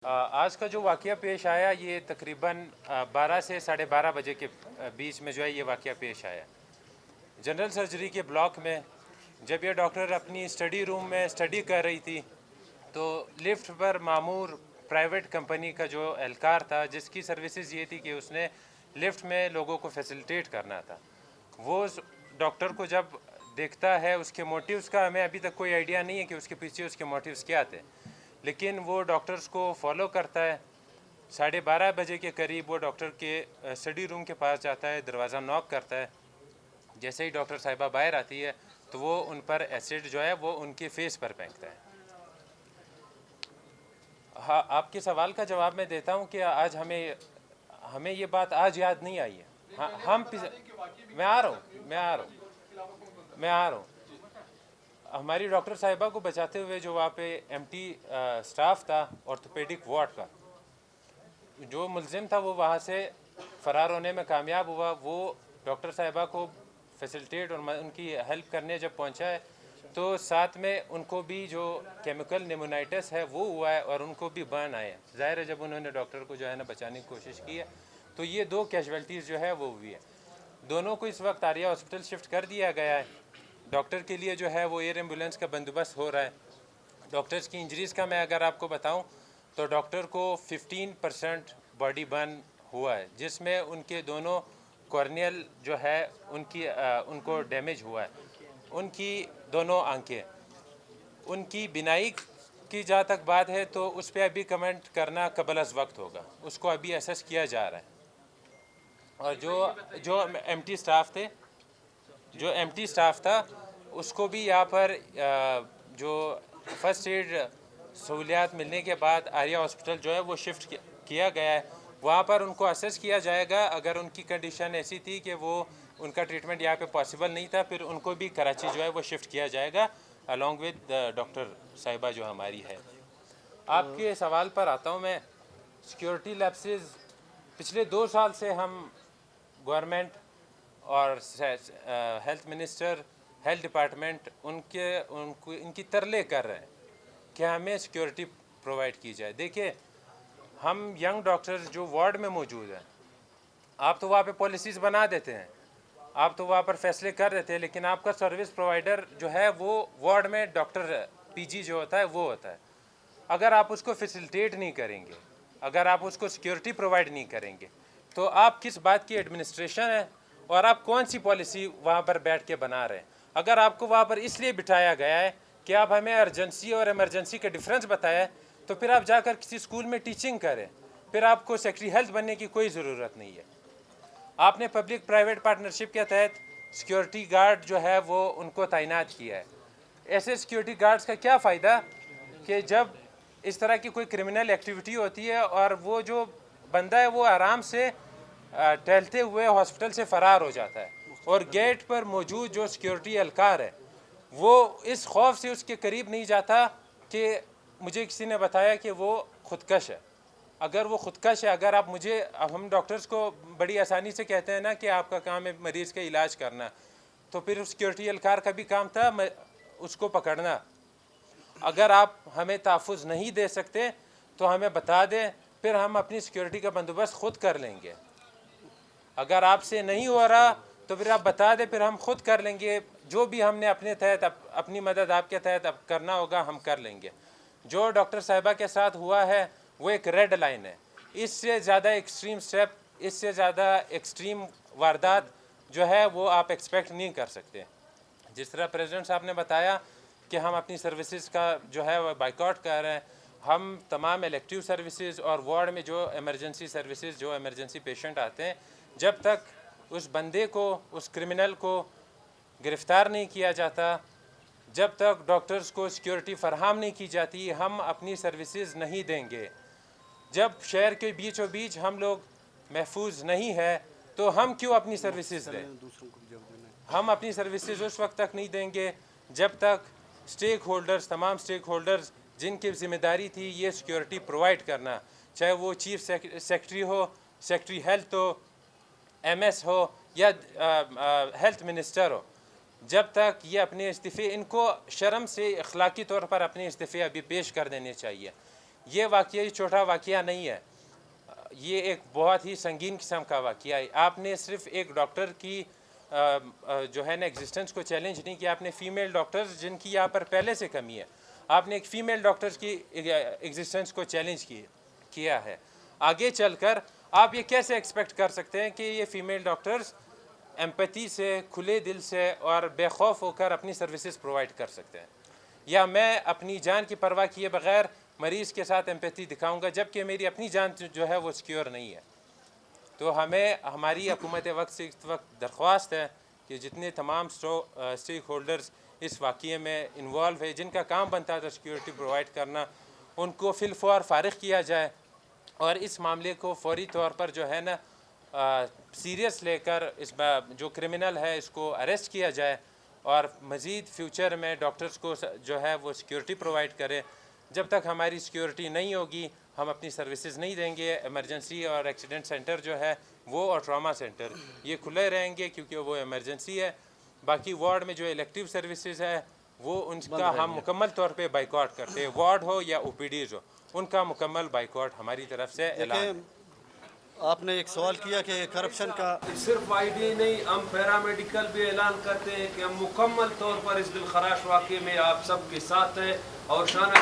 آج کا جو واقعہ پیش آیا یہ تقریباً 12 سے 12:30 بجے کے بیچ میں جو ہے یہ واقعہ پیش آیا جنرل سرجری کے بلاک میں. جب یہ ڈاکٹر اپنی اسٹڈی روم میں اسٹڈی کر رہی تھی تو لفٹ پر معمور پرائیویٹ کمپنی کا جو اہلکار تھا جس کی سروسز یہ تھی کہ اس نے لفٹ میں لوگوں کو فیسلٹیٹ کرنا تھا، وہ اس ڈاکٹر کو جب دیکھتا ہے اس کے موٹیوز کا ہمیں ابھی تک کوئی آئیڈیا نہیں ہے کہ اس کے پیچھے اس کے موٹیوز کیا تھے، لیکن وہ ڈاکٹرز کو فالو کرتا ہے. 12:30 بجے کے قریب وہ ڈاکٹر کے اسٹڈی روم کے پاس جاتا ہے، دروازہ ناک کرتا ہے. جیسے ہی ڈاکٹر صاحبہ باہر آتی ہے تو وہ ان پر ایسڈ جو ہے وہ ان کے فیس پر پھینکتا ہے. ہاں، آپ کے سوال کا جواب میں دیتا ہوں کہ آج ہمیں یہ بات آج یاد نہیں آئی ہے. میں آ رہا ہوں. ہماری ڈاکٹر صاحبہ کو بچاتے ہوئے جو وہاں پہ ایم ٹی اسٹاف تھا آرتھوپیڈک وارڈ کا، جو ملزم تھا وہ وہاں سے فرار ہونے میں کامیاب ہوا. وہ ڈاکٹر صاحبہ کو فیسلٹیٹ اور ان کی ہیلپ کرنے جب پہنچا ہے تو ساتھ میں ان کو بھی جو کیمیکل نیمونائٹس ہے وہ ہوا ہے اور ان کو بھی برن آئے ہیں. ظاہر ہے جب انہوں نے ڈاکٹر کو جو ہے نا بچانے کی کوشش کی ہے تو یہ 2 کیجویلٹیز جو ہے وہ ہوئی ہے. دونوں کو اس وقت عاریہ ہاسپٹل شفٹ کر دیا گیا ہے. ڈاکٹر کے لیے جو ہے وہ ایئر ایمبولینس کا بندوبست ہو رہا ہے. ڈاکٹرز کی انجریز کا میں اگر آپ کو بتاؤں تو ڈاکٹر کو 15% باڈی برن ہوا ہے، جس میں ان کے دونوں کارنیل جو ہے ان کو ڈیمیج ہوا ہے، ان کی دونوں آنکھیں. ان کی بینائی کی جہاں تک بات ہے تو اس پہ ابھی کمنٹ کرنا قبل از وقت ہوگا، اس کو ابھی اسیس کیا جا رہا ہے. اور جو ایم ٹی اسٹاف تھا اس کو بھی یہاں پر جو فرسٹ ایڈ سہولیات ملنے کے بعد عاریہ ہاسپٹل جو ہے وہ شفٹ کیا گیا ہے. وہاں پر ان کو اسیس کیا جائے گا. اگر ان کی کنڈیشن ایسی تھی کہ وہ ان کا ٹریٹمنٹ یہاں پہ پاسبل نہیں تھا پھر ان کو بھی کراچی جو ہے وہ شفٹ کیا جائے گا الانگ ود ڈاکٹر صاحبہ جو ہماری ہے. آپ کے سوال پر آتا ہوں میں. سیکیورٹی لیپسز پچھلے 2 سال سے ہم گورنمنٹ اور ہیلتھ منسٹر، ہیلتھ ڈپارٹمنٹ ان کی ترلے کر رہے ہیں کہ ہمیں سیکیورٹی پرووائڈ کی جائے. دیکھیے، ہم ینگ ڈاکٹرز جو وارڈ میں موجود ہیں، آپ تو وہاں پہ پالیسیز بنا دیتے ہیں، آپ تو وہاں پر فیصلے کر دیتے ہیں، لیکن آپ کا سروس پرووائڈر جو ہے وہ وارڈ میں ڈاکٹر پی جی جو ہوتا ہے وہ ہوتا ہے. اگر آپ اس کو فیسلٹیٹ نہیں کریں گے، اگر آپ اس کو سیکیورٹی پرووائڈ نہیں کریں گے تو آپ کس بات کی ایڈمنسٹریشن ہے اور آپ کون سی پالیسی وہاں پر بیٹھ کے بنا رہے ہیں؟ اگر آپ کو وہاں پر اس لیے بٹھایا گیا ہے کہ آپ ہمیں ارجنسی اور ایمرجنسی کا ڈفرینس بتائیں تو پھر آپ جا کر کسی اسکول میں ٹیچنگ کریں، پھر آپ کو سیکرٹری ہیلتھ بننے کی کوئی ضرورت نہیں ہے. آپ نے پبلک پرائیویٹ پارٹنرشپ کے تحت سیکیورٹی گارڈ جو ہے وہ ان کو تعینات کیا ہے. ایسے سیکیورٹی گارڈز کا کیا فائدہ کہ جب اس طرح کی کوئی کرمنل ایکٹیویٹی ہوتی ہے اور وہ جو بندہ ہے وہ آرام سے ٹہلتے ہوئے ہاسپٹل سے فرار ہو جاتا ہے اور گیٹ پر موجود جو سیکیورٹی اہلکار ہے وہ اس خوف سے اس کے قریب نہیں جاتا کہ مجھے کسی نے بتایا کہ وہ خودکش ہے. اگر وہ خودکش ہے، اگر آپ ہم ڈاکٹرز کو بڑی آسانی سے کہتے ہیں نا کہ آپ کا کام ہے مریض کا علاج کرنا، تو پھر اس سیکیورٹی اہلکار کا بھی کام تھا اس کو پکڑنا. اگر آپ ہمیں تحفظ نہیں دے سکتے تو ہمیں بتا دیں، پھر ہم اپنی سیکیورٹی کا بندوبست خود کر لیں گے. اگر آپ سے نہیں ہو رہا تو پھر آپ بتا دیں، پھر ہم خود کر لیں گے. جو بھی ہم نے اپنے تحت اپنی مدد آپ کے تحت اب کرنا ہوگا ہم کر لیں گے. جو ڈاکٹر صاحبہ کے ساتھ ہوا ہے وہ ایک ریڈ لائن ہے. اس سے زیادہ ایکسٹریم سٹیپ، اس سے زیادہ ایکسٹریم واردات جو ہے وہ آپ ایکسپیکٹ نہیں کر سکتے. جس طرح پریزیڈنٹ صاحب نے بتایا کہ ہم اپنی سروسز کا جو ہے وہ بائیکاٹ کر رہے ہیں، ہم تمام الیکٹیو سروسز اور وارڈ میں جو ایمرجنسی سروسز، جو ایمرجنسی پیشنٹ آتے ہیں، جب تک اس بندے کو، اس کرمنل کو گرفتار نہیں کیا جاتا، جب تک ڈاکٹرز کو سیکیورٹی فراہم نہیں کی جاتی، ہم اپنی سروسز نہیں دیں گے. جب شہر کے بیچ و بیچ ہم لوگ محفوظ نہیں ہے تو ہم کیوں اپنی سروسز دیں؟ ہم اپنی سروسز اس وقت تک نہیں دیں گے جب تک اسٹیک ہولڈرز، تمام اسٹیک ہولڈرز جن کی ذمہ داری تھی یہ سیکیورٹی پرووائڈ کرنا، چاہے وہ چیف سیکرٹری ہو، سیکرٹری ہیلتھ ہو، ایم ایس ہو یا ہیلتھ منسٹر ہو، جب تک یہ اپنے استعفے، ان کو شرم سے اخلاقی طور پر اپنے استعفے ابھی پیش کر دینے چاہیے. یہ واقعہ چھوٹا واقعہ نہیں ہے، یہ ایک بہت ہی سنگین قسم کا واقعہ ہے. آپ نے صرف ایک ڈاکٹر کی جو ہے نا ایگزسٹنس کو چیلنج نہیں کیا، آپ نے فیمیل ڈاکٹرز جن کی یہاں پر پہلے سے کمی ہے، آپ نے ایک فیمیل ڈاکٹرز کی ایگزسٹنس کو چیلنج کیا ہے. آگے چل کر آپ یہ کیسے ایکسپیکٹ کر سکتے ہیں کہ یہ فیمیل ڈاکٹرز ایمپیتھی سے، کھلے دل سے اور بے خوف ہو کر اپنی سروسز پرووائڈ کر سکتے ہیں؟ یا میں اپنی جان کی پرواہ کیے بغیر مریض کے ساتھ ایمپیتھی دکھاؤں گا جبکہ میری اپنی جان جو ہے وہ سیکیور نہیں ہے؟ تو ہمیں ہماری حکومت وقت سے اس وقت درخواست ہے کہ جتنے تمام اسٹیک ہولڈرز اس واقعے میں انوالو ہے، جن کا کام بنتا تھا سیکیورٹی پرووائڈ کرنا، ان کو فی الفور فارغ کیا جائے اور اس معاملے کو فوری طور پر جو ہے نا سیریس لے کر اس جو کرمنل ہے اس کو اریسٹ کیا جائے اور مزید فیوچر میں ڈاکٹرز کو جو ہے وہ سیکیورٹی پرووائڈ کرے. جب تک ہماری سیکیورٹی نہیں ہوگی ہم اپنی سروسز نہیں دیں گے. ایمرجنسی اور ایکسیڈنٹ سینٹر جو ہے وہ اور ٹراما سینٹر یہ کھلے رہیں گے کیونکہ وہ ایمرجنسی ہے. باقی وارڈ میں جو الیکٹیو سروسز ہے وہ ان کا ہم مکمل طور پہ بائیکاٹ کرتے ہیں، وارڈ ہو یا او پی ڈیز ہو، ان کا مکمل بائیکاٹ ہماری طرف سے اعلان ہے. آپ نے ایک سوال کیا کہ کرپشن کا صرف آئی ڈی نہیں، ہم پیرامیڈیکل بھی اعلان کرتے ہیں کہ ہم مکمل طور پر اس دلخراش واقعے میں آپ سب کے ساتھ ہیں اور شان